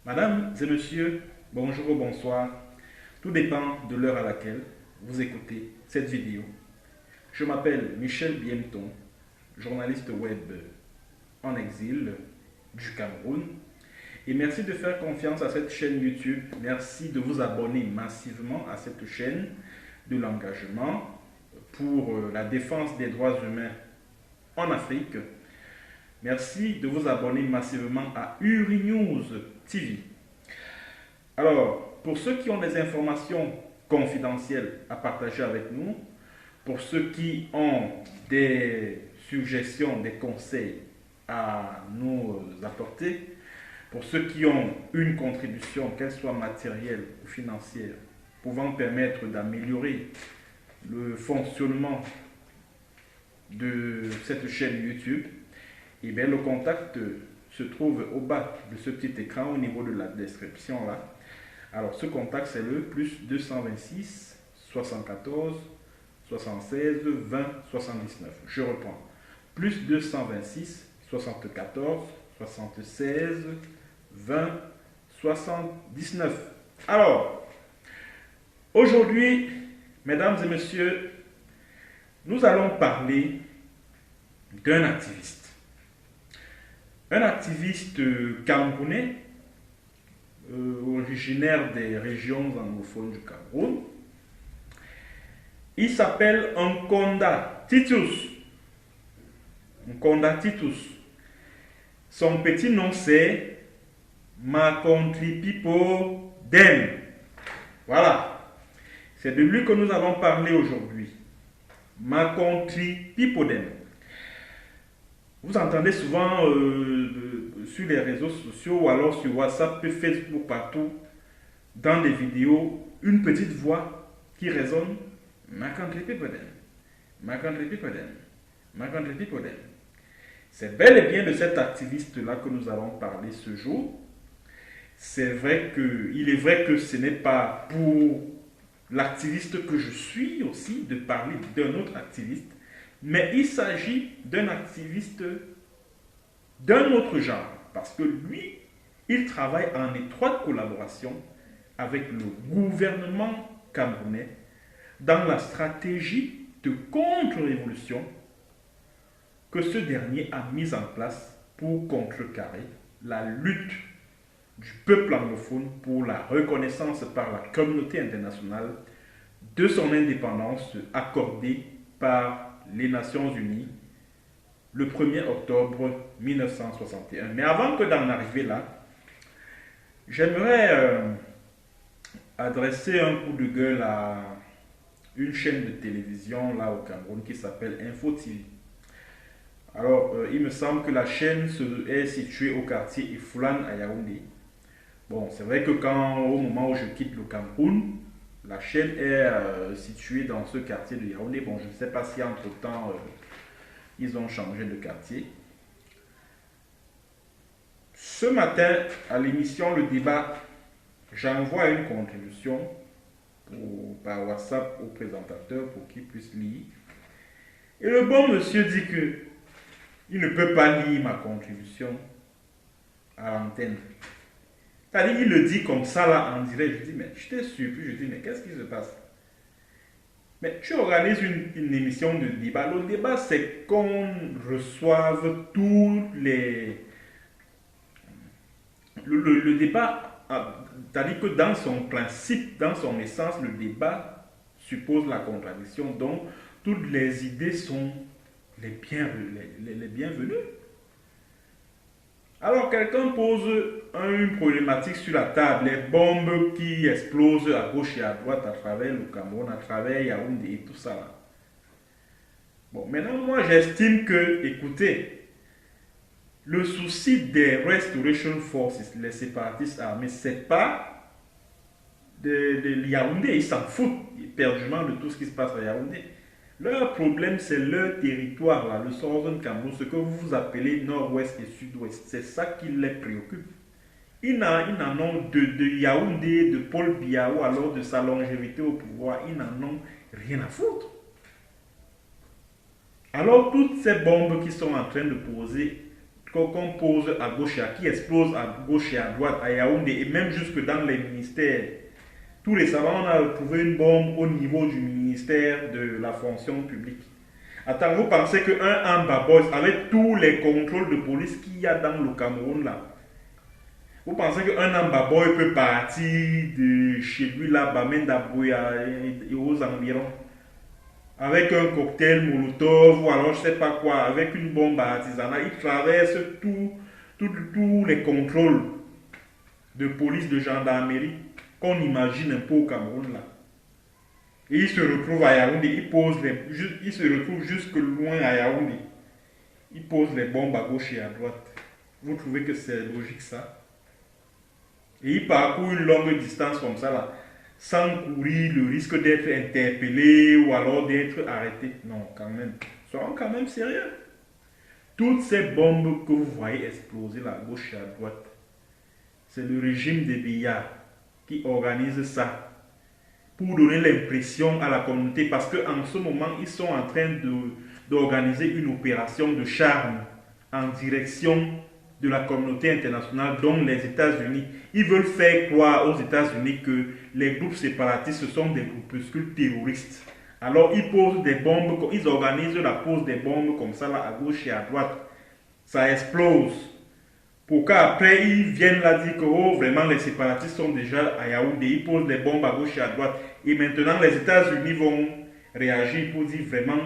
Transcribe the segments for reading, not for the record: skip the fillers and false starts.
Mesdames et messieurs, bonjour ou bonsoir. Tout dépend de l'heure à laquelle vous écoutez cette vidéo. Je m'appelle Michel Biemton, journaliste web en exil du Cameroun. Et merci de faire confiance à cette chaîne YouTube. Merci de vous abonner massivement à cette chaîne de l'engagement pour la défense des droits humains en Afrique. Merci de vous abonner massivement à UriNews TV. Alors, pour ceux qui ont des informations confidentielles à partager avec nous, pour ceux qui ont des suggestions, des conseils à nous apporter, pour ceux qui ont une contribution, qu'elle soit matérielle ou financière, pouvant permettre d'améliorer le fonctionnement de cette chaîne YouTube, et bien le contact se trouve au bas de ce petit écran au niveau de la description là. Alors ce contact c'est le plus 226 74 76 20 79. Je reprends. Plus 226 74 76 20 79. Alors, aujourd'hui, mesdames et messieurs, nous allons parler d'un activiste. Un activiste camerounais, originaire des régions anglophones du Cameroun. Il s'appelle Nkonda Titus. Nkonda Titus. Son petit nom c'est Makontri Pipo Den. Voilà. C'est de lui que nous allons parler aujourd'hui. Makontri Pipo Den. Vous entendez souvent sur les réseaux sociaux ou alors sur WhatsApp, Facebook, partout, dans des vidéos, une petite voix qui résonne. Makontri Pipo Den. Makontri Pipo Den. Makontri Pipo Den. C'est bel et bien de cet activiste-là que nous allons parler ce jour. Il est vrai que ce n'est pas pour l'activiste que je suis aussi de parler d'un autre activiste, mais il s'agit d'un activiste d'un autre genre, parce que lui, il travaille en étroite collaboration avec le gouvernement camerounais dans la stratégie de contre-révolution que ce dernier a mise en place pour contrecarrer la lutte du peuple anglophone pour la reconnaissance par la communauté internationale de son indépendance accordée par les Nations Unies le 1er octobre 1961. Mais avant que d'en arriver là, j'aimerais adresser un coup de gueule à une chaîne de télévision là au Cameroun qui s'appelle Info TV. Alors, il me semble que la chaîne est située au quartier Ifoulan à Yaoundé. Bon, c'est vrai que au moment où je quitte le Cameroun, la chaîne est située dans ce quartier de Yaoundé. Bon, je ne sais pas si entre-temps, ils ont changé de quartier. Ce matin, à l'émission Le Débat, j'envoie une contribution par WhatsApp au présentateur pour qu'il puisse lire. Et le bon monsieur dit que il ne peut pas lire ma contribution à l'antenne. C'est-à-dire, il le dit comme ça, là, en direct. Je dis, mais je t'ai surpris. Je dis, mais qu'est-ce qui se passe? Mais tu organises une émission de débat. Le débat, c'est qu'on reçoive tous les... Le débat, c'est-à-dire que dans son principe, dans son essence, le débat suppose la contradiction. Donc, toutes les idées sont les bienvenus. Alors quelqu'un pose une problématique sur la table, les bombes qui explosent à gauche et à droite à travers le Cameroun, à travers Yaoundé et tout ça là. Bon, maintenant moi j'estime que, écoutez, le souci des Restoration Forces, les séparatistes armés, c'est pas de Yaoundé, ils s'en foutent éperdument de tout ce qui se passe à Yaoundé. Leur problème, c'est leur territoire, là, le Southern Cameroun, ce que vous appelez nord-ouest et sud-ouest. C'est ça qui les préoccupe. Ils n'en ont de Yaoundé, de Paul Biya ou alors de sa longévité au pouvoir, ils n'en ont rien à foutre. Alors, toutes ces bombes qui sont en train de poser qu'on pose à gauche qui explose à gauche et à droite à Yaoundé et même jusque dans les ministères. Tout récemment, on a retrouvé une bombe au niveau du ministère de la fonction publique. Attends, vous pensez qu'un Amba Boys, avec tous les contrôles de police qu'il y a dans le Cameroun là, vous pensez qu'un Amba Boy peut partir de chez lui là, Bamenda Boya et aux environs, avec un cocktail Molotov ou alors je sais pas quoi, avec une bombe artisanale, il traverse tous les contrôles de police, de gendarmerie qu'on imagine un peu au Cameroun là. Et il se retrouve à Yaoundé, il se retrouve jusque loin à Yaoundé. Il pose les bombes à gauche et à droite. Vous trouvez que c'est logique ça? Et il parcourt une longue distance comme ça là, sans courir le risque d'être interpellé ou alors d'être arrêté. Non, quand même. Soyons quand même sérieux. Toutes ces bombes que vous voyez exploser là, à gauche et à droite, c'est le régime des billards qui organise ça pour donner l'impression à la communauté parce qu'en ce moment, ils sont en train d'organiser une opération de charme en direction de la communauté internationale, dont les États-Unis. Ils veulent faire croire aux États-Unis que les groupes séparatistes ce sont des groupuscules terroristes. Alors ils posent des bombes, ils organisent la pose des bombes comme ça là, à gauche et à droite. Ça explose. Pour qu'après ils viennent là dire que oh, vraiment les séparatistes sont déjà à Yaoundé, ils posent des bombes à gauche et à droite. Et maintenant les États-Unis vont réagir pour dire vraiment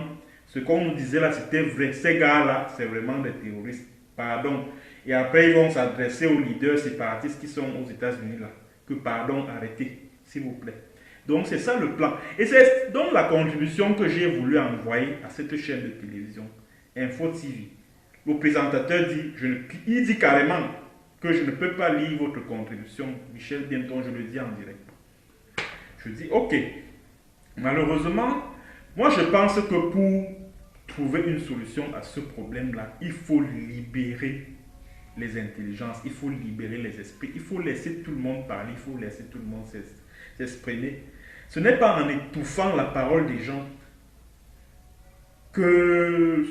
ce qu'on nous disait là c'était vrai. Ces gars-là, c'est vraiment des terroristes. Pardon. Et après ils vont s'adresser aux leaders séparatistes qui sont aux États-Unis là. Que pardon, arrêtez, s'il vous plaît. Donc c'est ça le plan. Et c'est donc la contribution que j'ai voulu envoyer à cette chaîne de télévision, Info TV. Le présentateur dit, il dit carrément que je ne peux pas lire votre contribution. Michel Bienton, je le dis en direct. Je dis, ok. Malheureusement, moi je pense que pour trouver une solution à ce problème-là, il faut libérer les intelligences, il faut libérer les esprits, il faut laisser tout le monde parler, il faut laisser tout le monde s'exprimer. Ce n'est pas en étouffant la parole des gens que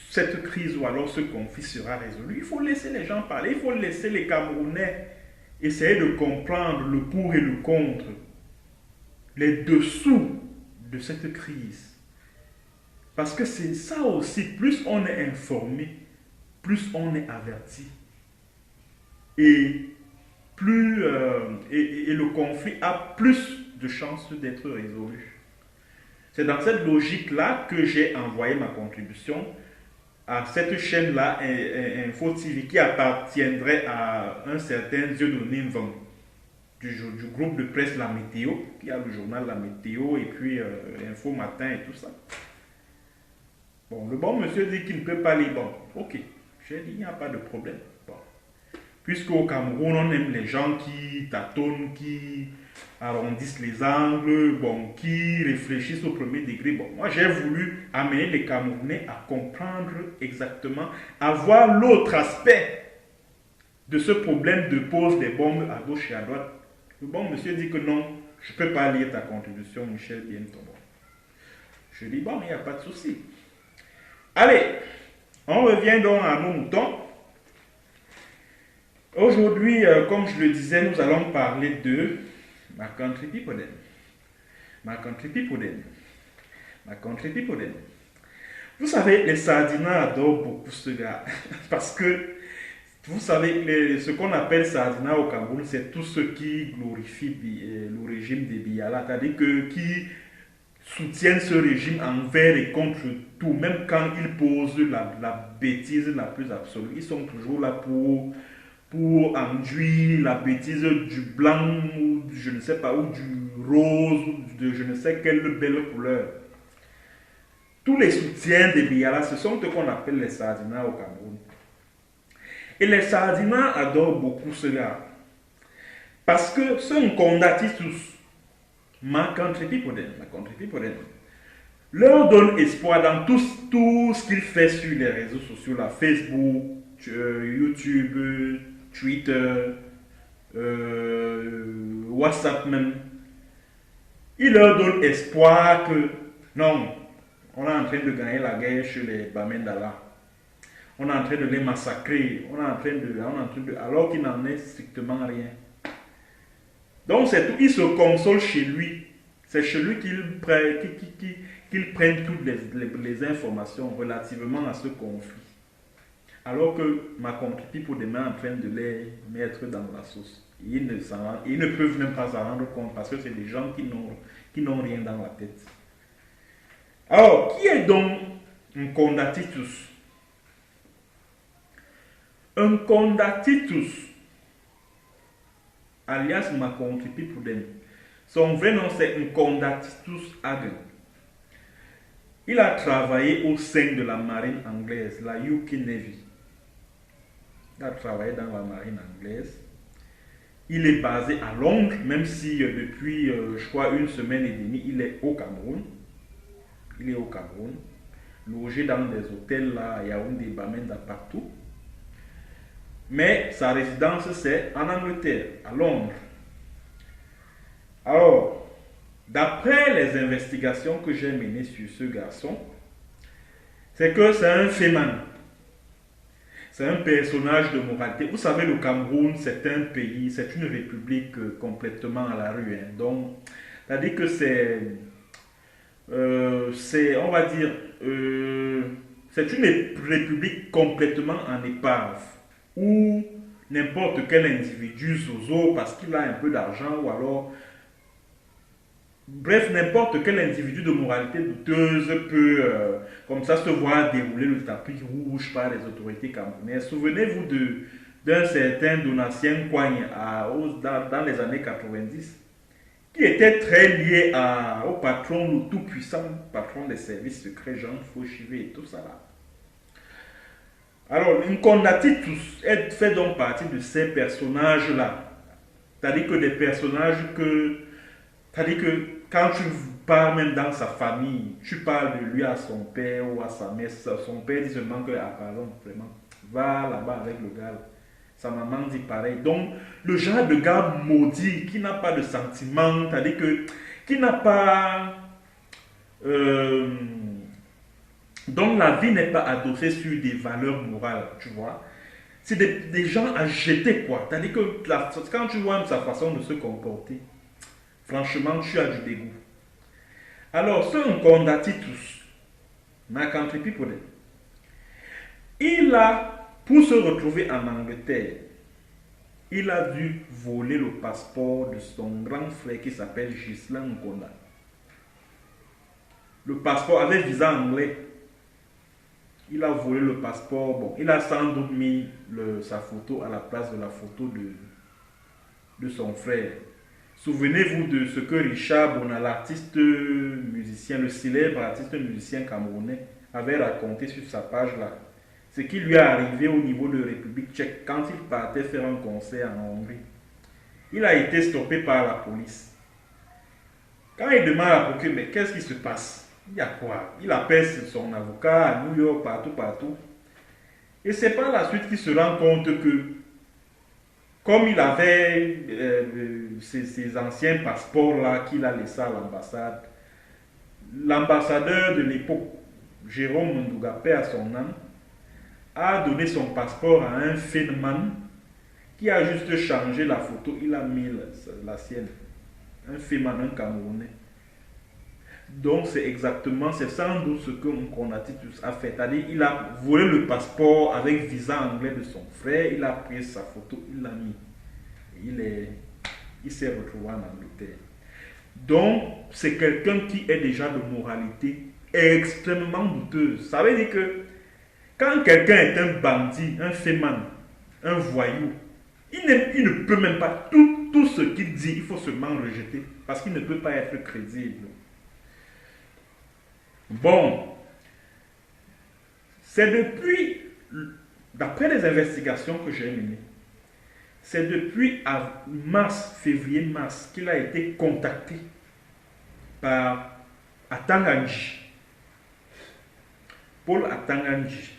cette crise ou alors ce conflit sera résolu. Il faut laisser les gens parler, il faut laisser les Camerounais essayer de comprendre le pour et le contre, les dessous de cette crise. Parce que c'est ça aussi, plus on est informé, plus on est averti. Et le conflit a plus de chances d'être résolu. C'est dans cette logique-là que j'ai envoyé ma contribution à cette chaîne-là, Info TV, qui appartiendrait à un certain Dieudonné Mvang, du groupe de presse La Météo, qui a le journal La Météo, et puis Info Matin et tout ça. Bon, le bon monsieur dit qu'il ne peut pas lire. Bon, ok, j'ai dit, il n'y a pas de problème. Bon. Puisqu'au Cameroun, on aime les gens qui tâtonnent, qui arrondissent les angles, bon, qui réfléchissent au premier degré. Bon, moi, j'ai voulu amener les Camerounais à comprendre exactement, à voir l'autre aspect de ce problème de pose des bombes à gauche et à droite. Le bon monsieur dit que non, je ne peux pas lire ta contribution, Michel Bienton. Je dis, bon, il n'y a pas de souci. Allez, on revient donc à nos moutons. Aujourd'hui, comme je le disais, nous allons parler de ma country people. Ma country people. Ma country people. Vous savez, les Sardinats adorent beaucoup ce gars. Parce que, vous savez, ce qu'on appelle Sardinat au Cameroun, c'est tous ceux qui glorifient le régime des Biala. C'est-à-dire qui soutiennent ce régime envers et contre tout. Même quand ils posent la bêtise la plus absolue. Ils sont toujours là pour enduire la bêtise du blanc, ou je ne sais pas, ou du rose, ou de je ne sais quelle belle couleur. Tous les soutiens des Biala, ce sont ce qu'on appelle les Sardinats au Cameroun. Et les Sardinats adorent beaucoup cela. Parce que ceux qu'on combattent tous, ma country people, leur donne espoir dans tout ce qu'ils font sur les réseaux sociaux, là, Facebook, YouTube, Twitter, WhatsApp même. Il leur donne espoir que non, on est en train de gagner la guerre chez les Bamendala. on est en train de les massacrer, alors qu'il n'en est strictement rien. Donc c'est tout, il se console chez lui. C'est chez lui qu'il prenne toutes les informations relativement à ce conflit. Alors que Macron pour demain est en train de les mettre dans la sauce. Ils ne peuvent même pas s'en rendre compte parce que c'est des gens qui n'ont rien dans la tête. Alors, qui est donc un Condatitus? Un Condatitus, alias Macron pour demain. Son vrai nom c'est un Condatitus Hagen. Il a travaillé au sein de la marine anglaise, la UK Navy. Il a travaillé dans la marine anglaise. Il est basé à Londres, même si depuis, je crois, une semaine et demie, il est au Cameroun. Il est au Cameroun, logé dans des hôtels là, à Yaoundé, Bamenda, partout. Mais sa résidence, c'est en Angleterre, à Londres. Alors, d'après les investigations que j'ai menées sur ce garçon, c'est que c'est un féman. C'est un personnage de moralité. Vous savez, le Cameroun, c'est un pays, c'est une république complètement à la rue. Hein. Donc, c'est-à-dire que on va dire, c'est une république complètement en épave, où n'importe quel individu zozo, parce qu'il a un peu d'argent, ou alors, bref, n'importe quel individu de moralité douteuse peut, comme ça, se voir dérouler le tapis rouge par les autorités camerounaises. Souvenez-vous d'un certain Donatien Coigne dans les années 90, qui était très lié au patron, le tout-puissant patron des services secrets, Jean Fauchivé et tout ça là. Alors, Nkondatitus fait donc partie de ces personnages-là. C'est-à-dire que des personnages c'est-à-dire que quand tu parles même dans sa famille, tu parles de lui à son père ou à sa mère, son père dit seulement que, par exemple, vraiment, va là-bas avec le gars. Sa maman dit pareil. Donc, le genre de gars maudit, qui n'a pas de sentiments, c'est-à-dire que, qui n'a pas... dont la vie n'est pas adossée sur des valeurs morales, tu vois. C'est des gens à jeter, quoi. C'est-à-dire que quand tu vois sa façon de se comporter, franchement, tu as du dégoût. Alors, ce Nkondatitus, Macron People, il a... Pour se retrouver en Angleterre, il a dû voler le passeport de son grand frère qui s'appelle Ghislain Nkonda. Le passeport avait visa anglais. Il a volé le passeport. Bon, il a sans doute mis sa photo à la place de la photo de son frère. Souvenez-vous de ce que Richard Bona, l'artiste musicien, le célèbre artiste musicien camerounais, avait raconté sur sa page là. Ce qui lui est arrivé au niveau de République tchèque quand il partait faire un concert en Hongrie. Il a été stoppé par la police. Quand il demande à la procure, mais qu'est-ce qui se passe? Il y a quoi? Il appelle son avocat à New York, partout. Et c'est par la suite qu'il se rend compte que, comme il avait ces anciens passeports-là qu'il a laissés à l'ambassade, l'ambassadeur de l'époque, Jérôme Ndouga, paix à son âme, a donné son passeport à un phénomène qui a juste changé la photo, il a mis la sienne. Un phénomène camerounais. Donc c'est sans doute ce que Nkondatitus a fait. C'est-à-dire il a volé le passeport avec visa anglais de son frère, il a pris sa photo, il l'a mis. Il s'est retrouvé en Angleterre. Donc c'est quelqu'un qui est déjà de moralité extrêmement douteuse. Ça veut dire que quand quelqu'un est un bandit, un féman, un voyou, il ne peut même pas, tout ce qu'il dit, il faut seulement rejeter, parce qu'il ne peut pas être crédible. Bon, c'est depuis, d'après les investigations que j'ai menées, c'est depuis février-mars, qu'il a été contacté par Atanganji. Paul Atanganji.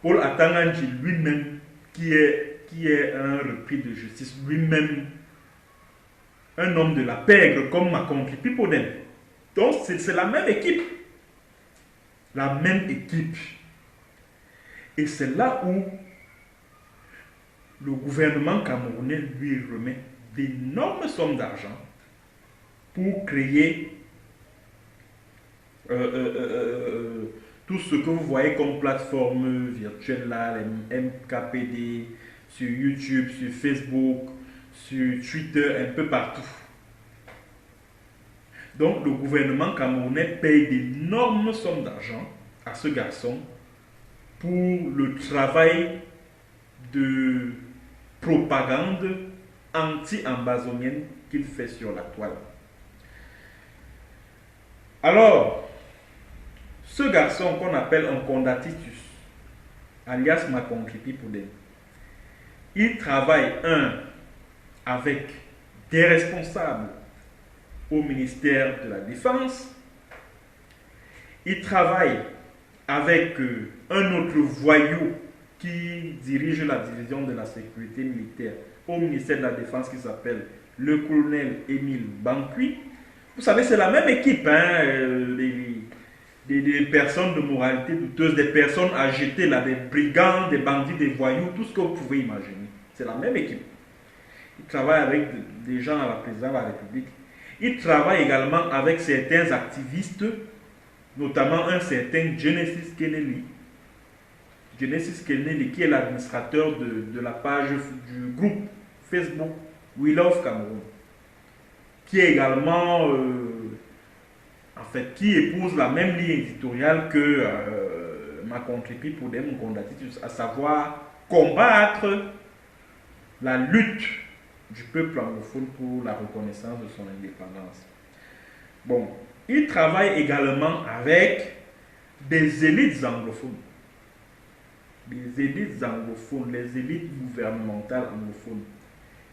Paul Atanganji lui-même, qui est un repris de justice, lui-même un homme de la pègre comme Macron Pipoden. Donc c'est la même équipe. La même équipe. Et c'est là où le gouvernement camerounais lui remet d'énormes sommes d'argent pour créer tout ce que vous voyez comme plateforme virtuelle là, les MKPD, sur YouTube, sur Facebook, sur Twitter, un peu partout. Donc le gouvernement camerounais paye d'énormes sommes d'argent à ce garçon pour le travail de propagande anti-ambazonienne qu'il fait sur la toile. Alors, ce garçon qu'on appelle un condatitus, alias Makonkripi Poudem, il travaille, avec des responsables au ministère de la Défense, il travaille avec un autre voyou qui dirige la division de la sécurité militaire au ministère de la Défense qui s'appelle le colonel Émile Bankui. Vous savez, c'est la même équipe, des personnes de moralité douteuse, des personnes à jeter là, des brigands, des bandits, des voyous, tout ce que vous pouvez imaginer. C'est la même équipe. Il travaille avec des gens à la présidence de la République. Il travaille également avec certains activistes, notamment un certain Genesis Kennedy. Genesis Kennedy qui est l'administrateur de la page du groupe Facebook We Love Cameroun, qui est également, qui épouse la même ligne éditoriale que Makonkripi Poudem Condatitus, à savoir combattre la lutte du peuple anglophone pour la reconnaissance de son indépendance. Bon, il travaille également avec des élites anglophones. Les élites anglophones, les élites gouvernementales anglophones,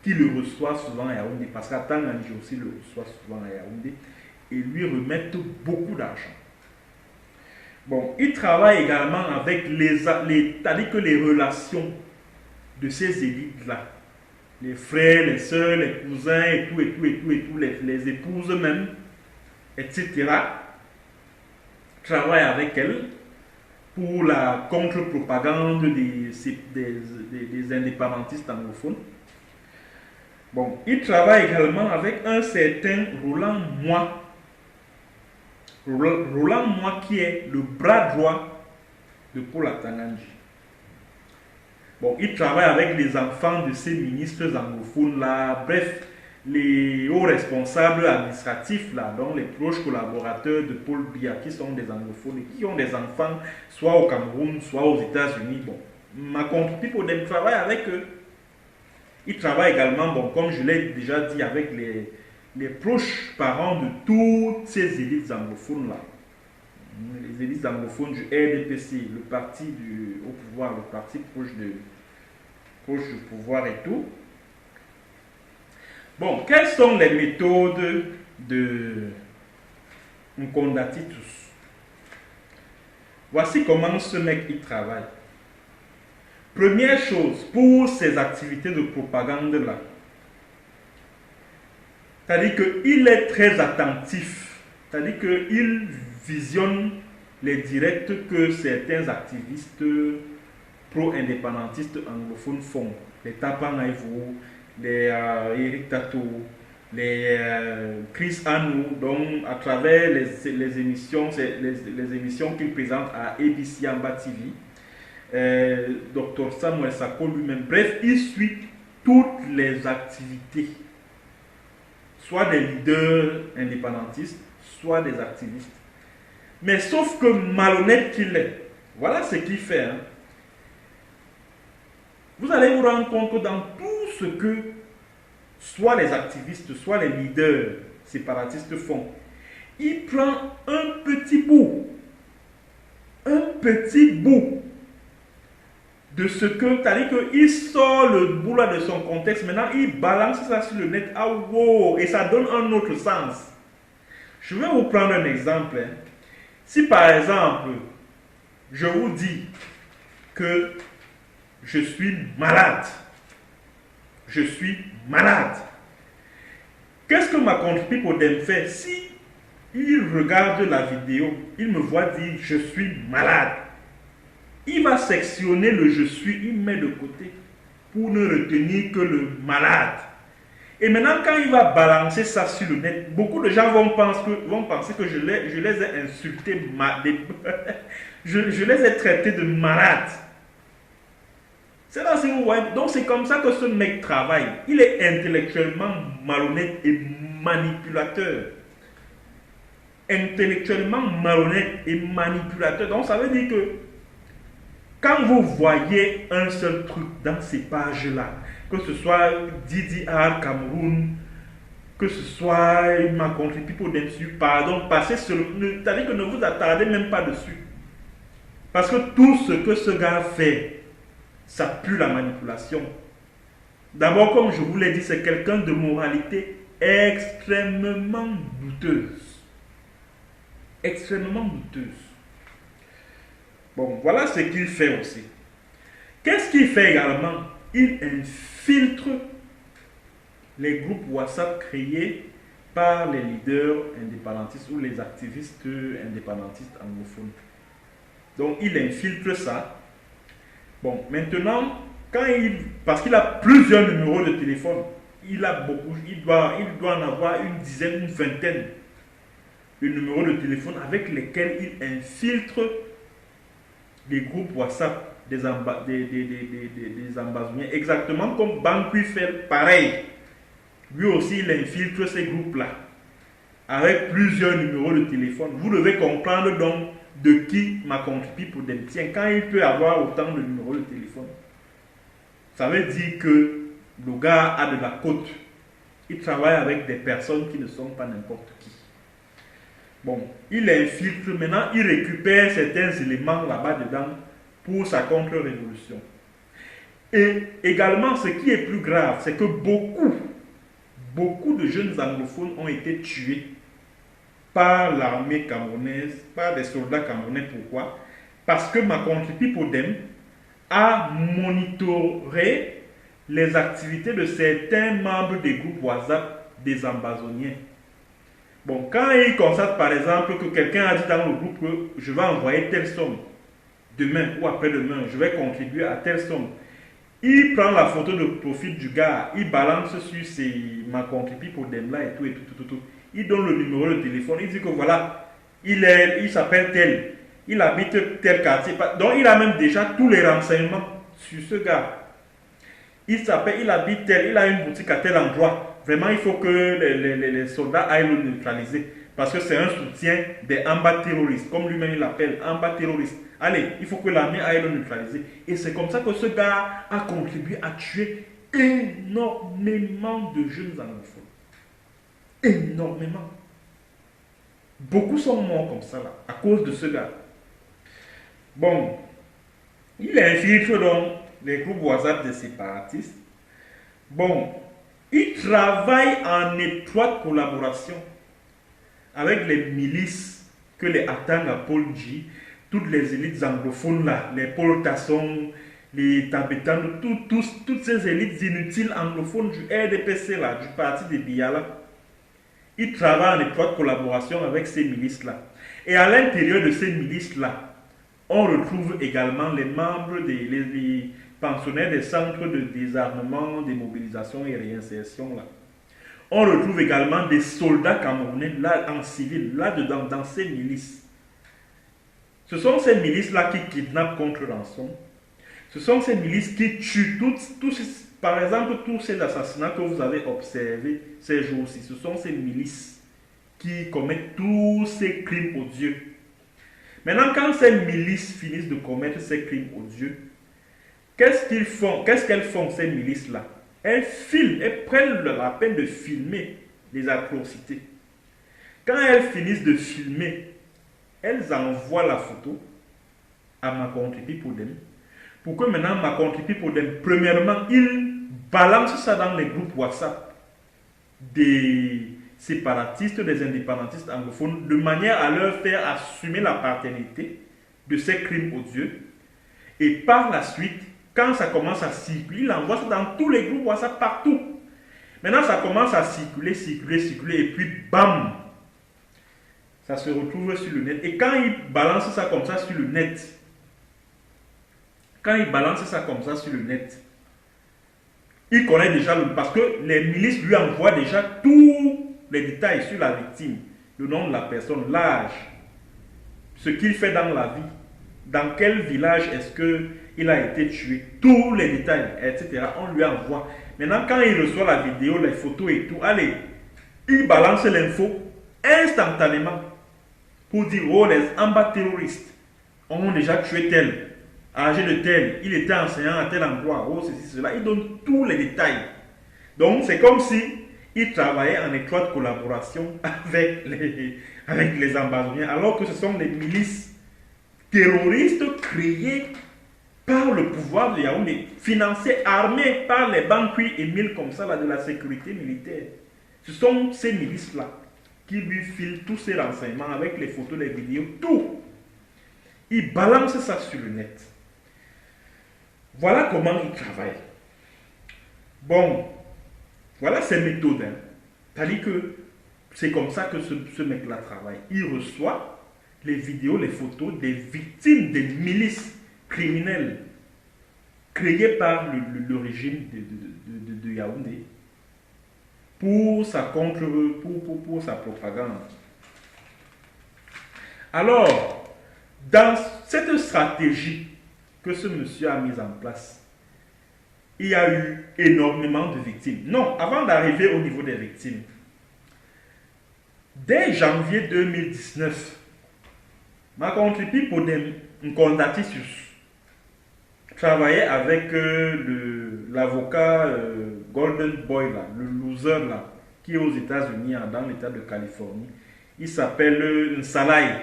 qui le reçoivent souvent à Yaoundé, parce qu'Atanganji aussi le reçoit souvent à Yaoundé, et lui remettent beaucoup d'argent. Bon, il travaille également avec c'est-à-dire que les relations de ces élites-là, les frères, les sœurs, les cousins, et tout, les épouses même, etc., travaille avec elles pour la contre-propagande des indépendantistes anglophones. Bon, il travaille également avec un certain Roland Moi. Roland Moi qui est le bras droit de Paul Atanganji. Bon, il travaille avec les enfants de ces ministres anglophones là, bref, les hauts responsables administratifs là, donc les proches collaborateurs de Paul Biya qui sont des anglophones et qui ont des enfants soit au Cameroun, soit aux États-Unis. Bon, Makonkripi Poudem travaille avec eux. Il travaille également, bon, comme je l'ai déjà dit, avec les proches parents de toutes ces élites anglophones là. Les élites anglophones du RDPC, le parti au pouvoir, le parti proche du pouvoir et tout. Bon, quelles sont les méthodes de Nkondatitus? Voici comment ce mec il travaille. Première chose, pour ces activités de propagande là, c'est-à-dire qu'il est très attentif, c'est-à-dire qu'il visionne les directs que certains activistes pro-indépendantistes anglophones font. Les Tapan Aïvou, les Eric Tato, les Chris Anou, donc à travers les émissions qu'il présente à ABC Amba TV, Dr Samuel Sako lui-même. Bref, il suit toutes les activités, soit des leaders indépendantistes, soit des activistes. Mais sauf que malhonnête qu'il est, voilà ce qu'il fait. Vous allez vous rendre compte que dans tout ce que soit les activistes, soit les leaders séparatistes font, il prend un petit bout de ce que, c'est-à-dire qu'il sort le bout là de son contexte, maintenant il balance ça sur le net, ah wow, et ça donne un autre sens. Je vais vous prendre un exemple. Si par exemple, je vous dis que je suis malade, qu'est-ce que Makonkripi Poudem fait? Si il regarde la vidéo, il me voit dire je suis malade, il va sectionner le je suis, il met de côté pour ne retenir que le malade. Et maintenant, quand il va balancer ça sur le net, beaucoup de gens vont penser que je les ai insultés, je les ai traités de malades. C'est là, si vous voyez. Donc, c'est comme ça que ce mec travaille. Il est intellectuellement malhonnête et manipulateur. Intellectuellement malhonnête et manipulateur. Donc, ça veut dire que quand vous voyez un seul truc dans ces pages-là, que ce soit Didi Art Cameroun, que ce soit ma contribution dessus, pardon, passez sur le. C'est-à-dire que ne vous attardez même pas dessus. Parce que tout ce que ce gars fait, ça pue la manipulation. D'abord, comme je vous l'ai dit, c'est quelqu'un de moralité extrêmement douteuse. Extrêmement douteuse. Bon, voilà ce qu'il fait aussi. Qu'est-ce qu'il fait également? Il infiltre les groupes WhatsApp créés par les leaders indépendantistes ou les activistes indépendantistes anglophones. Donc, il infiltre ça. Bon, maintenant, parce qu'il a plusieurs numéros de téléphone, il doit en avoir une dizaine, une vingtaine de numéros de téléphone avec lesquels il infiltre des groupes WhatsApp des ambazoniens, exactement comme Bankui fait pareil. Lui aussi, il infiltre ces groupes-là avec plusieurs numéros de téléphone. Vous devez comprendre donc de qui ma contribution pour des tiens. Quand il peut avoir autant de numéros de téléphone, ça veut dire que le gars a de la côte. Il travaille avec des personnes qui ne sont pas n'importe qui. Bon, il infiltre, maintenant il récupère certains éléments là-bas dedans pour sa contre-révolution. Et également, ce qui est plus grave, c'est que beaucoup de jeunes anglophones ont été tués par l'armée camerounaise, par des soldats camerounais. Pourquoi? Parce que Makontré Podem a monitoré les activités de certains membres des groupes WhatsApp des ambazoniens. Bon, quand il constate par exemple que quelqu'un a dit dans le groupe que je vais envoyer telle somme, demain ou après-demain, je vais contribuer à telle somme, il prend la photo de profil du gars, il balance sur ma contribution pour dem là et tout. Il donne le numéro de téléphone, il dit que voilà, il s'appelle tel, il habite tel quartier. Donc il a même déjà tous les renseignements sur ce gars. Il habite tel, il a une boutique à tel endroit. Vraiment, il faut que les soldats aillent le neutraliser. Parce que c'est un soutien des Amba terroristes, comme lui-même il l'appelle, Amba terroristes. Allez, il faut que l'armée aille le neutraliser. Et c'est comme ça que ce gars a contribué à tuer énormément de jeunes anglophones. Énormément. Beaucoup sont morts comme ça, là, à cause de ce gars. Bon, il infiltre donc les groupes WhatsApp des séparatistes. Bon, il travaille en étroite collaboration avec les milices que les Atanga Paul G, toutes les élites anglophones là, les Paul Tasson, les Tabetans, toutes ces élites inutiles anglophones du RDPC là, du parti de Biala. Il travaille en étroite collaboration avec ces milices-là. Et à l'intérieur de ces milices-là, on retrouve également les membres les pensionnaires des centres de désarmement, démobilisation et réinsertion. Là. On retrouve également des soldats camerounais là, en civil, là-dedans, dans ces milices. Ce sont ces milices-là qui kidnappent contre rançon. Ce sont ces milices qui tuent par exemple, tous ces assassinats que vous avez observés ces jours-ci, ce sont ces milices qui commettent tous ces crimes odieux. Maintenant, quand ces milices finissent de commettre ces crimes odieux, qu'est-ce qu'elles font, ces milices-là? Elles filment, elles prennent la peine de filmer les atrocités. Quand elles finissent de filmer, elles envoient la photo à Makontré Podem pour que maintenant Makontré Podem, premièrement, il balance ça dans les groupes WhatsApp des séparatistes, des indépendantistes anglophones, de manière à leur faire assumer la paternité de ces crimes odieux. Et par la suite, quand ça commence à circuler, il envoie ça dans tous les groupes WhatsApp partout. Maintenant, ça commence à circuler, et puis bam, ça se retrouve sur le net. Et quand il balance ça comme ça sur le net, Quand il balance ça comme ça sur le net, il connaît déjà parce que les milices lui envoient déjà tous les détails sur la victime, le nom de la personne, l'âge, ce qu'il fait dans la vie, dans quel village est-ce qu'il a été tué, tous les détails, etc. On lui envoie. Maintenant, quand il reçoit la vidéo, les photos et tout, allez, il balance l'info instantanément pour dire, oh, les amba terroristes ont déjà tué tel, âgé de tel, il était enseignant à tel endroit, oh, ceci, cela. Il donne tous les détails. Donc, c'est comme si il travaillait en étroite collaboration avec les ambazoniens, alors que ce sont des milices terroristes créées par le pouvoir de Yaoundé, financées, armées par les banquiers émiles comme ça, là, de la sécurité militaire. Ce sont ces milices-là qui lui filent tous ces renseignements avec les photos, les vidéos, tout. Il balance ça sur le net. Voilà comment il travaille. Bon, voilà ses méthodes. Hein. C'est-à-dire que c'est comme ça que ce mec-là travaille. Il reçoit les vidéos, les photos des victimes des milices criminelles créées par le régime de Yaoundé pour sa propagande. Alors, dans cette stratégie que ce monsieur a mise en place, il y a eu énormément de victimes. Non, avant d'arriver au niveau des victimes, dès janvier 2019, ma contribution pour des Nkondatisus travaillait avec l'avocat Golden Boy, là, le loser là, qui est aux États-Unis, dans l'État de Californie. Il s'appelle Nsalai.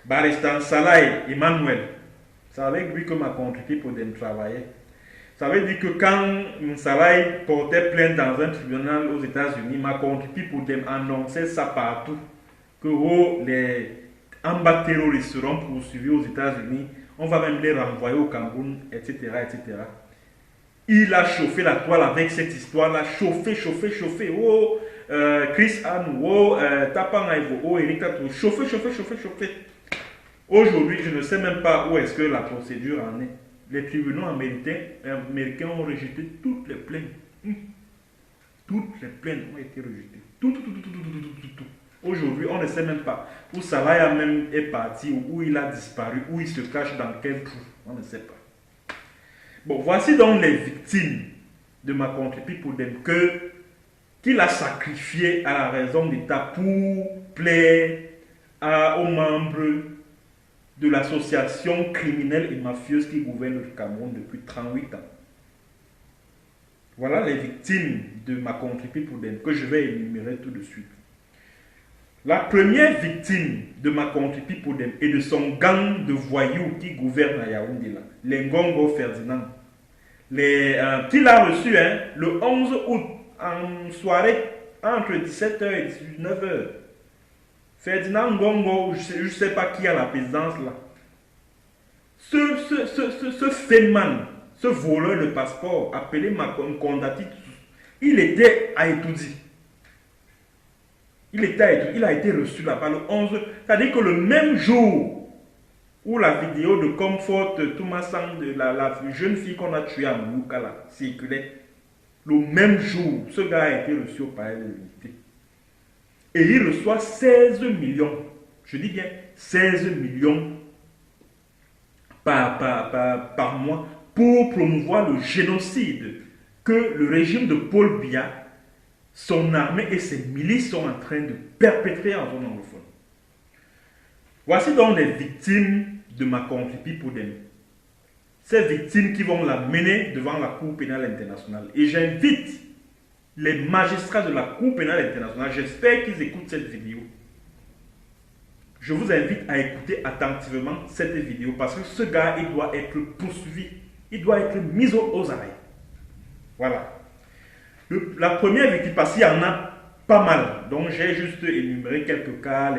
Baristan Nsalai Emmanuel. C'est avec lui que ma contribution pour des travaillait. Ça veut dire que quand Nsalai portait plainte dans un tribunal aux États-Unis, ma contribution pour dem annonçait ça partout. Que les amba terroristes seront poursuivis aux États-Unis. On va même les renvoyer au Cameroun, etc., etc. Il a chauffé la toile avec cette histoire-là. Chauffé. Oh, Chris Anne, oh, Tapan Aivo, oh, Eric Tatou. Chauffé. Aujourd'hui, je ne sais même pas où est-ce que la procédure en est. Les tribunaux américains ont rejeté toutes les plaintes. Toutes les plaintes ont été rejetées. Tout. Aujourd'hui, on ne sait même pas où Salaya même est parti, où il a disparu, où il se cache dans quel trou. On ne sait pas. Bon, voici donc les victimes de ma contribution qu'il a sacrifié à la raison d'État pour plaire aux membres de l'association criminelle et mafieuse qui gouverne le Cameroun depuis 38 ans. Voilà les victimes de ma contribution que je vais énumérer tout de suite. La première victime de ma contribution et de son gang de voyous qui gouverne à Yaoundé, les Ngongo Ferdinand, qu'il a reçu le 11 août en soirée entre 17h et 19h. Ferdinand Ngongo, je ne sais pas qui a la présidence là. Ce Feynman, ce voleur de passeport appelé Nkondati, il était à Etoudi. Il a été reçu là-bas le 11. C'est-à-dire que le même jour où la vidéo de Comfort Toumassang, de la jeune fille qu'on a tuée à Moukala, circulait, le même jour, ce gars a été reçu au palais de l'unité. Et il reçoit 16 millions, je dis bien 16 millions par mois pour promouvoir le génocide que le régime de Paul Biya, son armée et ses milices sont en train de perpétrer en zone anglophone. Voici donc les victimes de ma contribution pour dem. Ces victimes qui vont la mener devant la Cour pénale internationale. Et j'invite les magistrats de la Cour pénale internationale, j'espère qu'ils écoutent cette vidéo. Je vous invite à écouter attentivement cette vidéo parce que ce gars, il doit être poursuivi. Il doit être mis aux arrêts. Voilà. La première victime, parce qu'il y en a pas mal. Donc j'ai juste énuméré quelques cas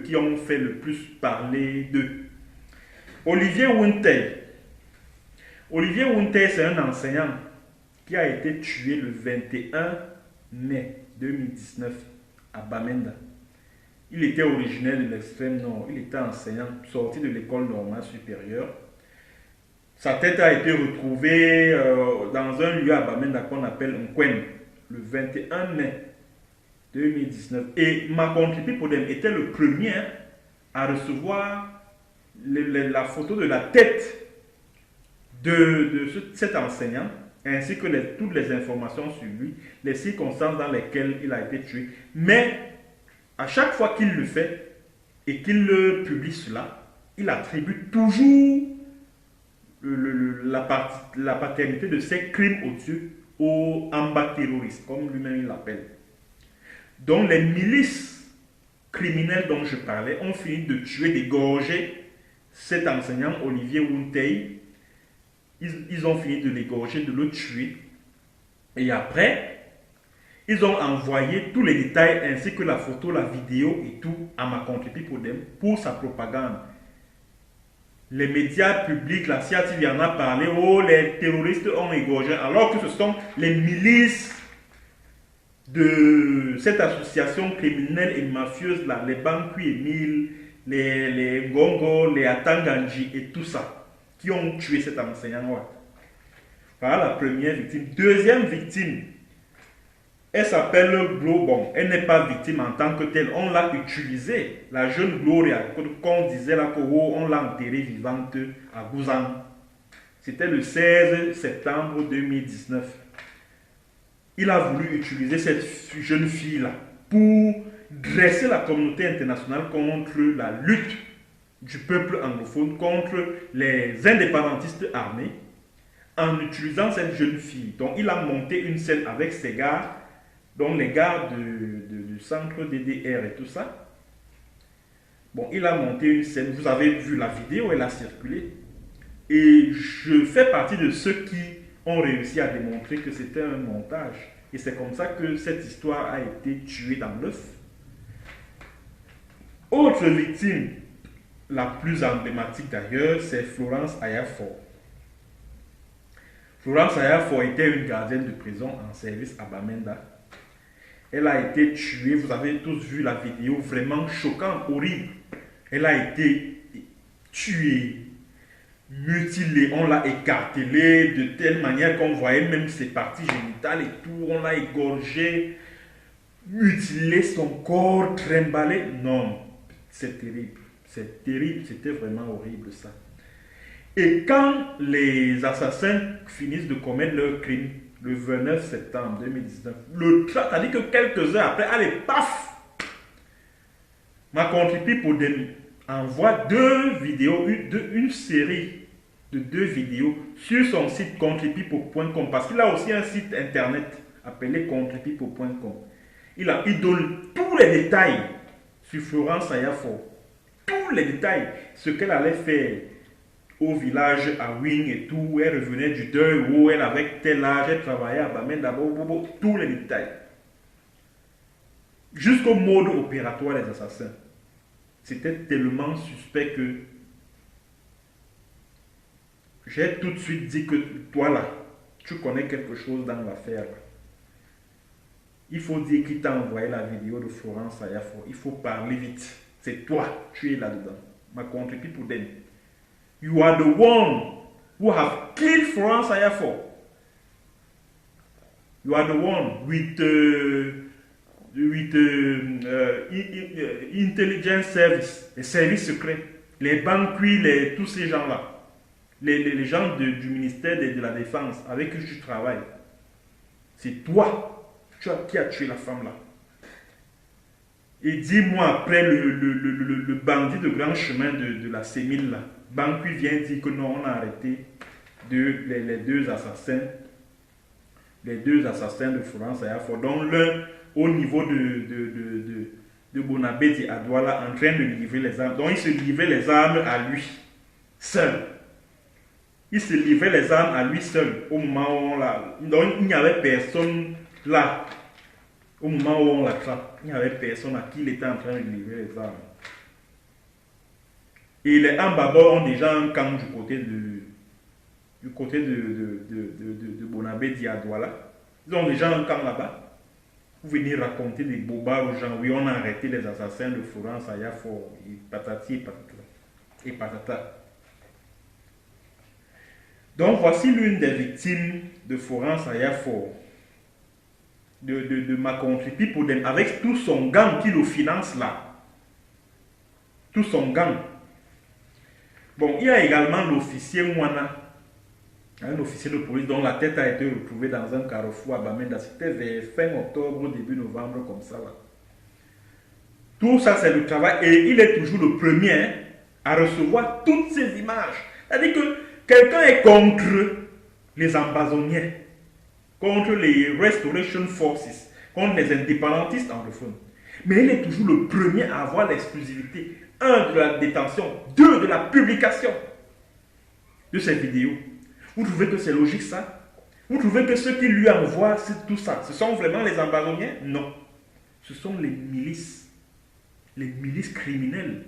qui ont fait le plus parler d'eux. Olivier Wuntey. Olivier Wuntey, c'est un enseignant qui a été tué le 21 mai 2019 à Bamenda. Il était originaire de l'extrême nord. Il était enseignant, sorti de l'école normale supérieure. Sa tête a été retrouvée dans un lieu à Bamenda qu'on appelle Nkwen le 21 mai 2019. Et Makontri Podem était le premier à recevoir la photo de la tête de cet enseignant, ainsi que toutes les informations sur lui, les circonstances dans lesquelles il a été tué. Mais à chaque fois qu'il le fait et qu'il publie cela, il attribue toujours la paternité de ces crimes odieux aux Amba terroristes, comme lui-même il l'appelle. Donc les milices criminelles dont je parlais ont fini de tuer, d'égorger cet enseignant Olivier Wuntei. Ils ont fini de l'égorger, de le tuer. Et après, ils ont envoyé tous les détails ainsi que la photo, la vidéo et tout à Makontri Podem pour sa propagande. Les médias publics, la CIA TV en a parlé, oh les terroristes ont égorgé, alors que ce sont les milices de cette association criminelle et mafieuse là, les Banqui Emile, les Gongo, les Atanganji et tout ça, qui ont tué cet enseignant. Voilà la première victime. Deuxième victime, elle s'appelle Glo. Bon, elle n'est pas victime en tant que telle. On l'a utilisée. La jeune Gloria, qu'on disait là, on l'a enterrée vivante à Gouzan. C'était le 16 septembre 2019. Il a voulu utiliser cette jeune fille-là pour dresser la communauté internationale contre la lutte du peuple anglophone, contre les indépendantistes armés, en utilisant cette jeune fille. Donc il a monté une scène avec ses gars, donc les gars du centre DDR et tout ça. Bon, il a monté une scène, vous avez vu la vidéo, elle a circulé. Et je fais partie de ceux qui ont réussi à démontrer que c'était un montage. Et c'est comme ça que cette histoire a été tuée dans l'œuf. Autre victime, la plus emblématique d'ailleurs, c'est Florence Ayafor. Florence Ayafor était une gardienne de prison en service à Bamenda. Elle a été tuée, vous avez tous vu la vidéo, vraiment choquante, horrible. Elle a été tuée, mutilée, on l'a écartelée de telle manière qu'on voyait même ses parties génitales et tout, on l'a égorgée, mutilé son corps, trimballé. Non, c'est terrible, c'était vraiment horrible ça. Et quand les assassins finissent de commettre leur crime, le 29 septembre 2019, c'est-à-dire que quelques heures après, allez, paf, Makontri Podem envoie une série de 2 vidéos sur son site contripipo.com parce qu'il a aussi un site internet appelé contripipo.com. Il donne tous les détails sur Florence Ayafor, tous les détails, ce qu'elle allait faire au village à Wing et tout, elle revenait du deuil, où elle avait tel âge, elle travaillait à Bamenda, tous les détails. Jusqu'au mode opératoire des assassins. C'était tellement suspect que j'ai tout de suite dit que toi là, tu connais quelque chose dans l'affaire. Il faut dire qui t'a envoyé la vidéo de Florence Ayafor. Il faut parler vite. C'est toi, tu es là-dedans. Makontri Podem. You are the one who have killed Florence Ayafor. You are the one with intelligence service, les services secrets, les Banqui, tous ces gens-là, les gens du ministère de la Défense avec qui tu travailles. C'est toi qui as tué la femme là. Et dis-moi après le bandit de grand chemin de la Sémile là, Banqui vient dire que non, on a arrêté les deux assassins de Florence Ayafor, dont l'un au niveau de Bonabedi à Douala en train de livrer les armes. Donc il se livrait les armes à lui seul. Il se livrait les armes à lui seul au moment où on l'a. Donc il n'y avait personne là. Au moment où on l'attrape, il n'y avait personne à qui il était en train de livrer les armes. Et les Ambabor ont déjà un camp du côté de Bonabedi à Douala. Ils ont déjà un camp là-bas. Vous venez raconter des bobards aux gens. Oui, on a arrêté les assassins de Florence Ayafor et patati et patata. Donc voici l'une des victimes de Florence Ayafor, de Macontri Pipodem, avec tout son gang qui le finance là. Tout son gang. Bon, il y a également l'officier Mwana, un officier de police dont la tête a été retrouvée dans un carrefour à Bamenda. C'était vers fin octobre, début novembre, comme ça là. Tout ça, c'est le travail. Et il est toujours le premier à recevoir toutes ces images. C'est-à-dire que quelqu'un est contre les ambazoniens, contre les Restoration Forces, contre les indépendantistes anglophones. Mais il est toujours le premier à avoir l'exclusivité. 1, de la détention. 2, de la publication de ces vidéos. Vous trouvez que c'est logique ça? Vous trouvez que ceux qui lui envoient tout ça, ce sont vraiment les ambazoniens? Non. Ce sont les milices criminelles.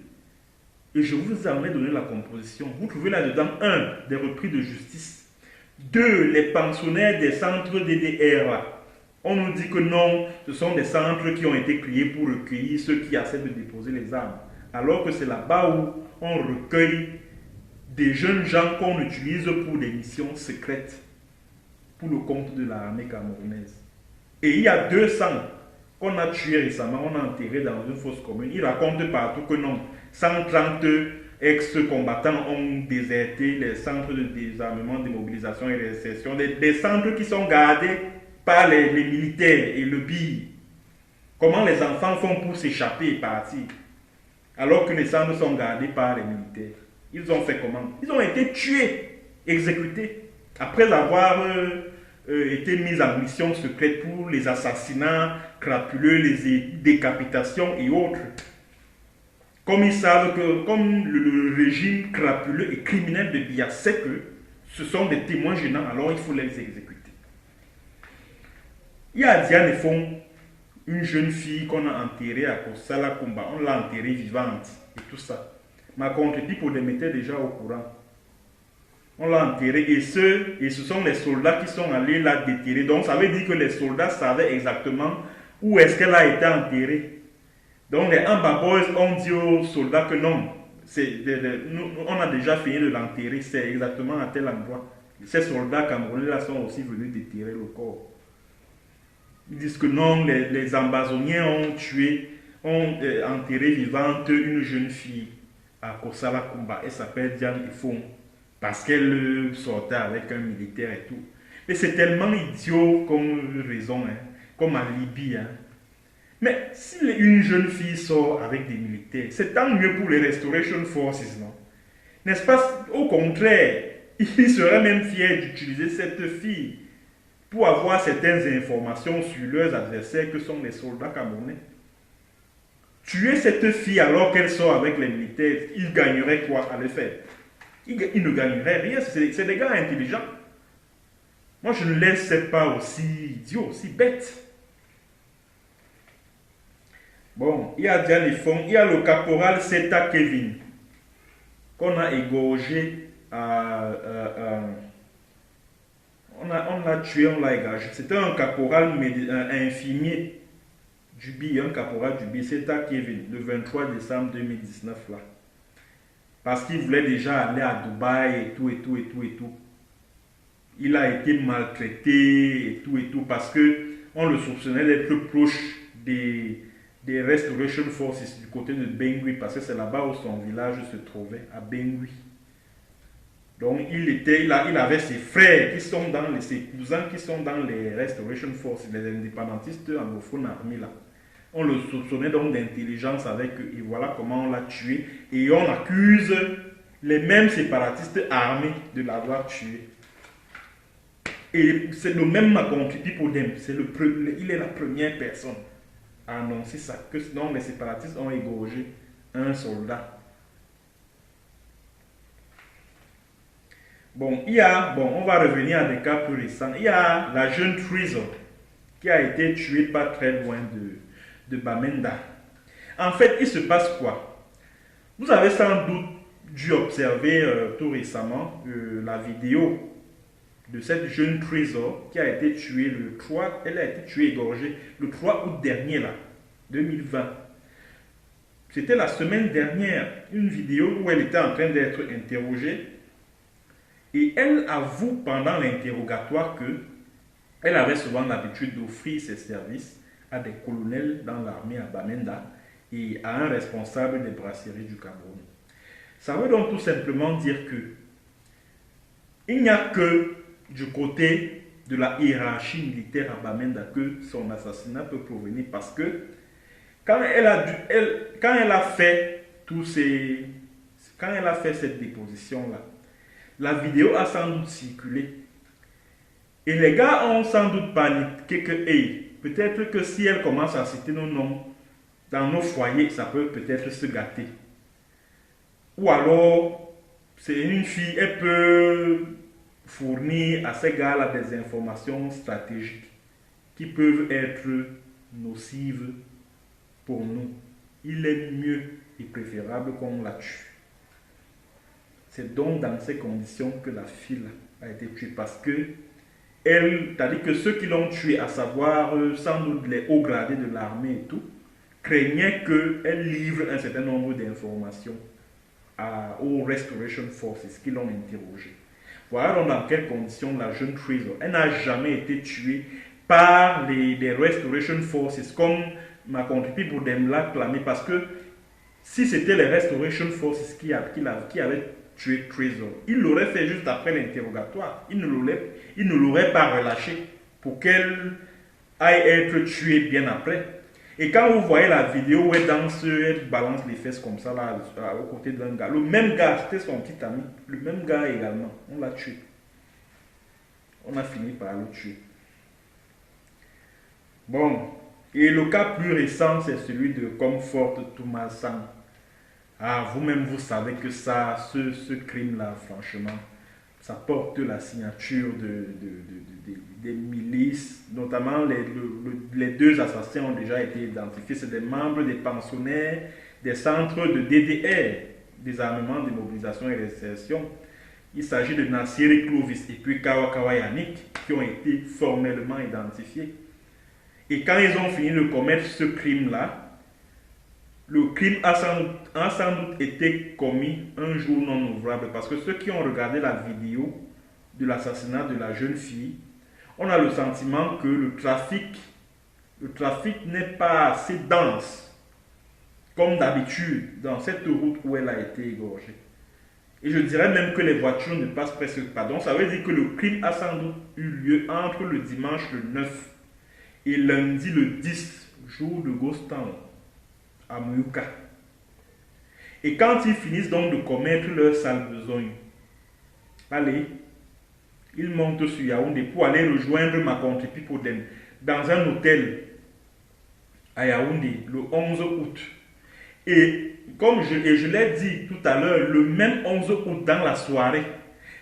Et je vous ai donné la composition. Vous trouvez là-dedans 1, des repris de justice. 2, les pensionnaires des centres DDR. On nous dit que non, ce sont des centres qui ont été créés pour recueillir ceux qui essaient de déposer les armes. Alors que c'est là-bas où on recueille des jeunes gens qu'on utilise pour des missions secrètes, pour le compte de l'armée camerounaise. Et il y a 200 qu'on a tués récemment, on a enterré dans une fosse commune. Ils racontent partout que non, 130 ex-combattants ont déserté les centres de désarmement, démobilisation et réinsertion, des centres qui sont gardés par les militaires et le BI. Comment les enfants font pour s'échapper et partir, alors que les centres sont gardés par les militaires? Ils ont fait comment? Ils ont été tués, exécutés, après avoir été mis en mission secrète pour les assassinats crapuleux, les décapitations et autres. Comme ils savent que, comme le régime crapuleux et criminel de Biya sait que ce sont des témoins gênants, alors il faut les exécuter. Il y a Diane Fong, une jeune fille qu'on a enterrée à Kosala Kumba. On l'a enterrée vivante et tout ça. Ma contre-pipe les mettait déjà au courant. On l'a enterrée et ce sont les soldats qui sont allés la déterrer. Donc ça veut dire que les soldats savaient exactement où est-ce qu'elle a été enterrée. Donc les Amba Boys ont dit aux soldats que non, on a déjà fini de l'enterrer, c'est exactement à tel endroit. Ces soldats camerounais-là sont aussi venus déterrer le corps. Ils disent que non, les ambazoniens ont enterré vivante une jeune fille à Kosala Kumba. Elle s'appelle Diane Ifong parce qu'elle sortait avec un militaire et tout. Mais c'est tellement idiot comme raison, hein, comme en Libye. Hein. Mais si une jeune fille sort avec des militaires, c'est tant mieux pour les Restoration Forces, non? N'est-ce pas? Au contraire, ils seraient même fiers d'utiliser cette fille pour avoir certaines informations sur leurs adversaires que sont les soldats camerounais. Tuer cette fille alors qu'elle sort avec les militaires, ils gagneraient quoi à le faire? Ils ne gagneraient rien, c'est des gars intelligents. Moi, je ne les sais pas aussi idiots, aussi bêtes. Bon, il y a Diane Fong, il y a le caporal Seta Kevin, qu'on a égorgé on l'a tué, on l'a égagé. C'était un caporal, un infirmier du BI, un caporal du BI, Seta Kevin, le 23 décembre 2019 là. Parce qu'il voulait déjà aller à Dubaï et tout. Il a été maltraité et tout parce que on le soupçonnait d'être proche des Restoration Forces du côté de Bengui, parce que c'est là-bas où son village se trouvait, à Bengui. Donc il avait ses frères qui sont ses cousins qui sont dans les Restoration Forces, les indépendantistes anglophones armés là. On le soupçonnait donc d'intelligence avec eux, et voilà comment on l'a tué. Et on accuse les mêmes séparatistes armés de l'avoir tué. Et c'est le même Macontri Pipodem, il est la première personne à annoncer ça, que sinon les séparatistes ont égorgé un soldat. Bon, on va revenir à des cas plus récents. Il y a la jeune Treasure qui a été tuée pas très loin de Bamenda. En fait, il se passe quoi? Vous avez sans doute dû observer tout récemment la vidéo de cette jeune Treasure qui a été tuée le 3, elle a été tuée égorgée le 3 août dernier là, 2020. C'était la semaine dernière, une vidéo où elle était en train d'être interrogée. Et elle avoue pendant l'interrogatoire que elle avait souvent l'habitude d'offrir ses services à des colonels dans l'armée à Bamenda et à un responsable des brasseries du Cameroun. Ça veut donc tout simplement dire que il n'y a que du côté de la hiérarchie militaire à Bamenda que son assassinat peut provenir, parce que quand elle a fait quand elle a fait cette déposition-là, la vidéo a sans doute circulé. Et les gars ont sans doute paniqué que, hey, peut-être que si elle commence à citer nos noms dans nos foyers, ça peut peut-être se gâter. Ou alors, c'est une fille, elle peut fournir à ces gars-là des informations stratégiques qui peuvent être nocives pour nous. Il est mieux et préférable qu'on la tue. C'est donc dans ces conditions que la fille a été tuée, parce que elle, c'est-à-dire que ceux qui l'ont tuée, à savoir sans doute les hauts gradés de l'armée et tout, craignaient qu'elle livre un certain nombre d'informations aux Restoration Forces qui l'ont interrogée. Voilà donc dans quelles conditions la jeune Treasure, elle n'a jamais été tuée par les Restoration Forces, comme ma contribuée pour l'a clamé, parce que si c'était les Restoration Forces qui avaient tué Treasure, il l'aurait fait juste après l'interrogatoire. Il ne l'aurait pas relâché pour qu'elle aille être tuée bien après. Et quand vous voyez la vidéo où elle danse, elle balance les fesses comme ça, là, aux côtés d'un gars, le même gars, c'était son petit ami, le même gars également, on l'a tué. On a fini par le tuer. Bon, et le cas plus récent, c'est celui de Comfort Toumassan. Ah, vous-même, vous savez que ce crime-là, franchement, ça porte la signature des milices, notamment les deux assassins ont déjà été identifiés. C'est des membres des pensionnaires des centres de DDR, des armements de mobilisation et réinsertion. Il s'agit de Nassiri Clovis et puis Kawa Yannick qui ont été formellement identifiés. Et quand ils ont fini de commettre ce crime-là, le crime a sans doute été commis un jour non ouvrable, parce que ceux qui ont regardé la vidéo de l'assassinat de la jeune fille, on a le sentiment que le trafic n'est pas assez dense, comme d'habitude, dans cette route où elle a été égorgée. Et je dirais même que les voitures ne passent presque pas. Donc ça veut dire que le crime a sans doute eu lieu entre le dimanche le 9 et lundi le 10, jour de Ghost Town, à Muyuka. Et quand ils finissent donc de commettre leur sale besogne, allez, ils montent sur Yaoundé pour aller rejoindre ma contrepie Podem dans un hôtel à Yaoundé le 11 août. Et comme je l'ai dit tout à l'heure, le même 11 août dans la soirée,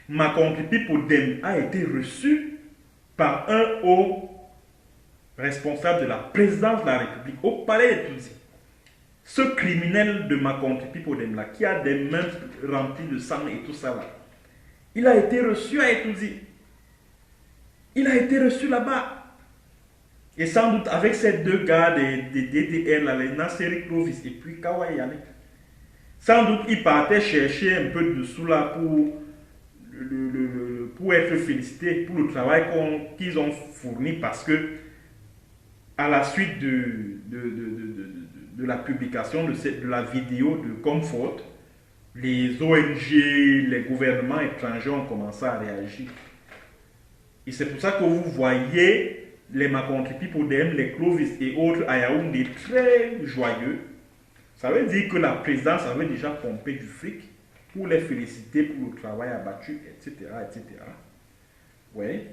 ma contrepie Podem a été reçue par un haut responsable de la présidence de la République au palais de Touzi. Ce criminel de ma contrepie Podem là, qui a des mains remplies de sang et tout ça là, il a été reçu à Etouzi. Il a été reçu là-bas. Et sans doute avec ces deux gars des DDR, là, les Nasseri Clovis et puis Kawa Yannick. Sans doute il partait chercher un peu de dessous là pour être félicité pour le travail qu'ils ont fourni, parce que à la suite de la publication de la vidéo de Comfort, les ONG, les gouvernements étrangers ont commencé à réagir. Et c'est pour ça que vous voyez les Makontripi Podem, les Clovis et autres à Yaoundé très joyeux. Ça veut dire que la présidence avait déjà pompé du fric pour les féliciter pour le travail abattu, etc. etc. Ouais.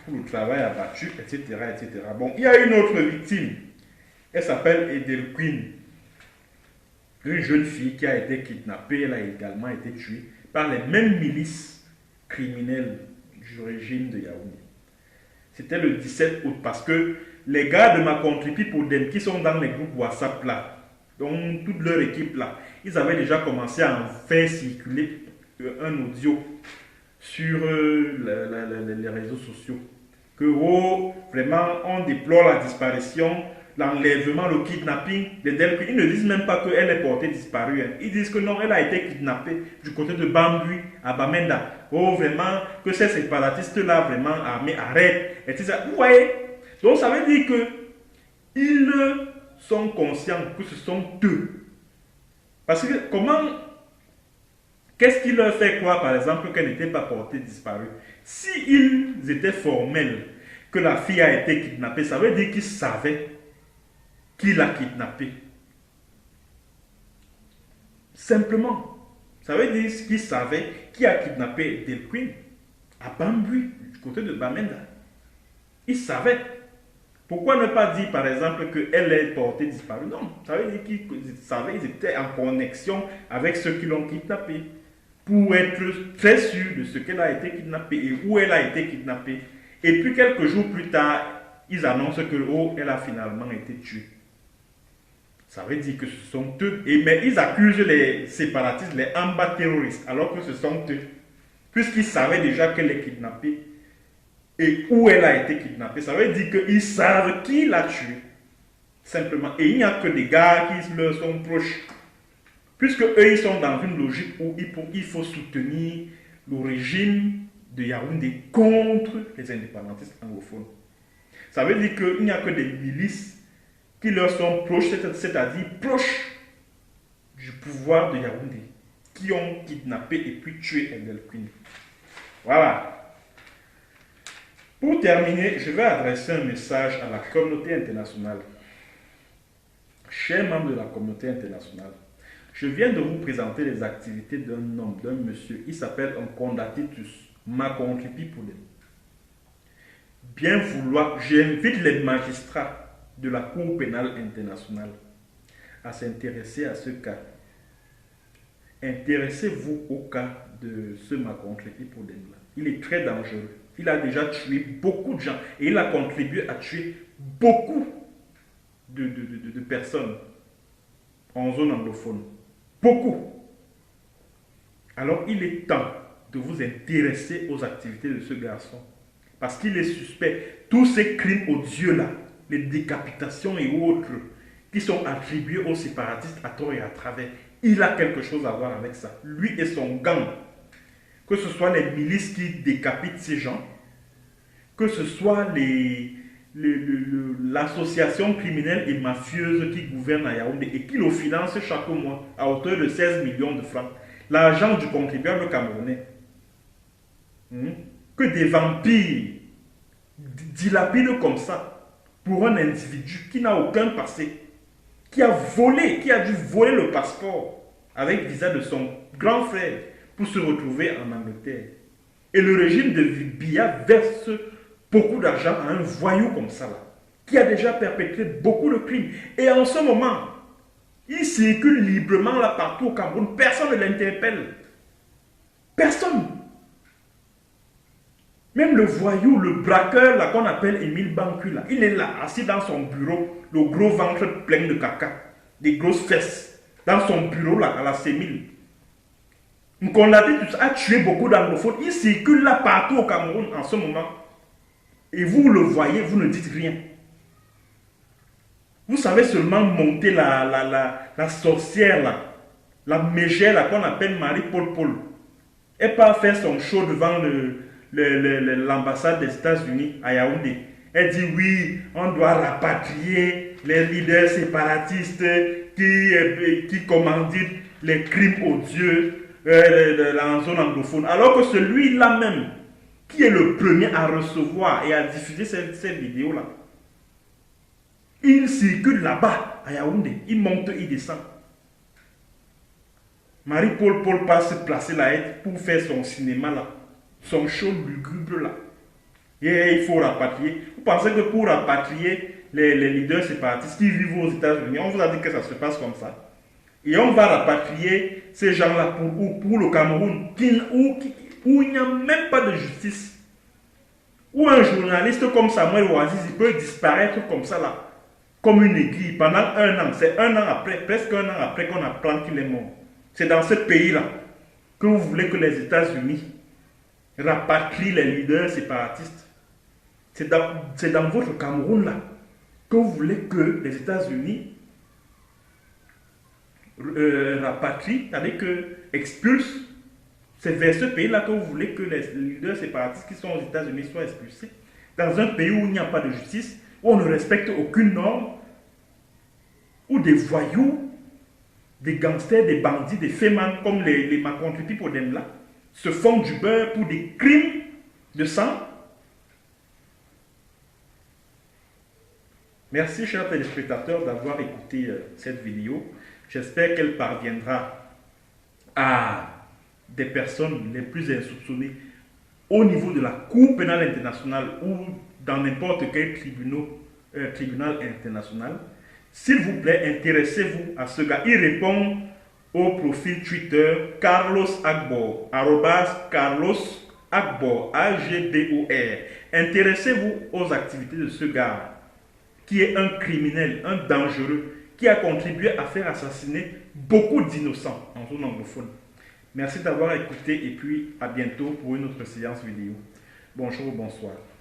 Pour le travail abattu, etc., etc. Bon, il y a une autre victime. Elle s'appelle Edelquin. Une jeune fille qui a été kidnappée, elle a également été tuée par les mêmes milices criminelles du régime de Yaoundé. C'était le 17 août, parce que les gars de ma contrepie Podem qui sont dans les groupes WhatsApp là, donc toute leur équipe là, ils avaient déjà commencé à en faire circuler un audio sur les réseaux sociaux. Que vraiment on déplore la disparition l'enlèvement, le kidnapping de Delcroix. Ils ne disent même pas qu'elle est portée disparue. Hein. Ils disent que non, elle a été kidnappée du côté de Bambui, à Bamenda. Oh, vraiment, que ces séparatistes-là, vraiment, mais arrête, etc. Vous voyez? Donc, ça veut dire que ils sont conscients que ce sont eux. Parce que qu'est-ce qui leur fait croire, par exemple, qu'elle n'était pas portée disparue? S'ils étaient formels que la fille a été kidnappée, ça veut dire qu'ils savaient qui l'a kidnappée. Simplement. Ça veut dire qu'ils savaient qui a kidnappé Delcroix à Bambui, du côté de Bamenda. Ils savaient. Pourquoi ne pas dire, par exemple, qu'elle est portée disparue? Non, ça veut dire qu'ils savaient, ils étaient en connexion avec ceux qui l'ont kidnappée pour être très sûrs de ce qu'elle a été kidnappée et où elle a été kidnappée. Et puis quelques jours plus tard, ils annoncent que elle a finalement été tuée. Ça veut dire que ce sont eux. Mais ils accusent les séparatistes, les Amba terroristes, alors que ce sont eux. Puisqu'ils savaient déjà qu'elle est kidnappée et où elle a été kidnappée. Ça veut dire qu'ils savent qui l'a tuée. Simplement. Et il n'y a que des gars qui leur sont proches. Puisque eux, ils sont dans une logique où il faut soutenir le régime de Yaoundé contre les indépendantistes anglophones. Ça veut dire qu'il n'y a que des milices qui leur sont proches, c'est-à-dire proches du pouvoir de Yaoundé, qui ont kidnappé et puis tué Delcroix. Voilà. Pour terminer, je vais adresser un message à la communauté internationale. Chers membres de la communauté internationale, je viens de vous présenter les activités d'un homme, d'un monsieur. Il s'appelle Nkonda Titus Makontli Pipoulet. Bien vouloir, j'invite les magistrats de la Cour pénale internationale à s'intéresser à ce cas. Intéressez-vous au cas de ce Makontli Pipoulet. Il est très dangereux. Il a déjà tué beaucoup de gens et il a contribué à tuer beaucoup de personnes en zone anglophone. Beaucoup. Alors il est temps de vous intéresser aux activités de ce garçon. Parce qu'il est suspect. Tous ces crimes odieux-là, les décapitations et autres, qui sont attribués aux séparatistes à tort et à travers, il a quelque chose à voir avec ça. Lui et son gang. Que ce soit les milices qui décapitent ces gens, que ce soit l'association criminelle et mafieuse qui gouverne à Yaoundé et qui le finance chaque mois à hauteur de 16 millions de francs. L'argent du contribuable camerounais. Que des vampires dilapident comme ça pour un individu qui n'a aucun passé, qui a volé, qui a dû voler le passeport avec visa de son grand frère pour se retrouver en Angleterre. Et le régime de Biya verse beaucoup d'argent à un voyou comme ça, là, qui a déjà perpétré beaucoup de crimes. Et en ce moment, il circule librement là partout au Cameroun. Personne ne l'interpelle. Personne. Même le voyou, le braqueur là qu'on appelle Émile Bancu, là, il est là, assis dans son bureau, le gros ventre plein de caca, des grosses fesses, dans son bureau là, à la Sémile. Nkonda Titus a tué beaucoup d'anglophones. Il circule là partout au Cameroun en ce moment. Et vous le voyez, vous ne dites rien. Vous savez seulement monter la sorcière là, la mégère là qu'on appelle Marie-Paul Paul. Elle part faire son show devant l'ambassade des États-Unis à Yaoundé. Elle dit oui, on doit rapatrier les leaders séparatistes qui commanditent les crimes odieux en zone anglophone. Alors que celui-là même, qui est le premier à recevoir et à diffuser ces vidéos-là, il circule là-bas à Yaoundé. Il monte, il descend. Marie-Paul Paul passe se placer là pour faire son cinéma là, son show lugubre là. Et il faut rapatrier. Vous pensez que pour rapatrier les leaders séparatistes qui vivent aux États-Unis, on vous a dit que ça se passe comme ça. Et on va rapatrier ces gens-là pour le Cameroun, où il n'y a même pas de justice. Où un journaliste comme Samuel Ouaziz, il peut disparaître comme ça là, comme une aiguille pendant un an. C'est un an après, presque un an après qu'on apprend qu'il est mort. C'est dans ce pays-là que vous voulez que les États-Unis rapatrient les leaders séparatistes. C'est dans votre Cameroun là que vous voulez que les États-Unis rapatrient, c'est-à-dire que expulsent. C'est vers ce pays-là que vous voulez que les leaders séparatistes qui sont aux États-Unis soient expulsés. Dans un pays où il n'y a pas de justice, où on ne respecte aucune norme, où des voyous, des gangsters, des bandits, des fémans comme les Makontripi Podemla se font du beurre pour des crimes de sang. Merci, chers téléspectateurs, d'avoir écouté cette vidéo. J'espère qu'elle parviendra à des personnes les plus insoupçonnées au niveau de la Cour pénale internationale ou dans n'importe quel tribunal international. S'il vous plaît, intéressez-vous à ce gars. Il répond au profil Twitter Carlos Agbor, Carlos Agbor, A-G-B-O-R. Intéressez-vous aux activités de ce gars qui est un criminel, un dangereux, qui a contribué à faire assassiner beaucoup d'innocents en zone anglophone. Merci d'avoir écouté et puis à bientôt pour une autre séance vidéo. Bonjour, bonsoir.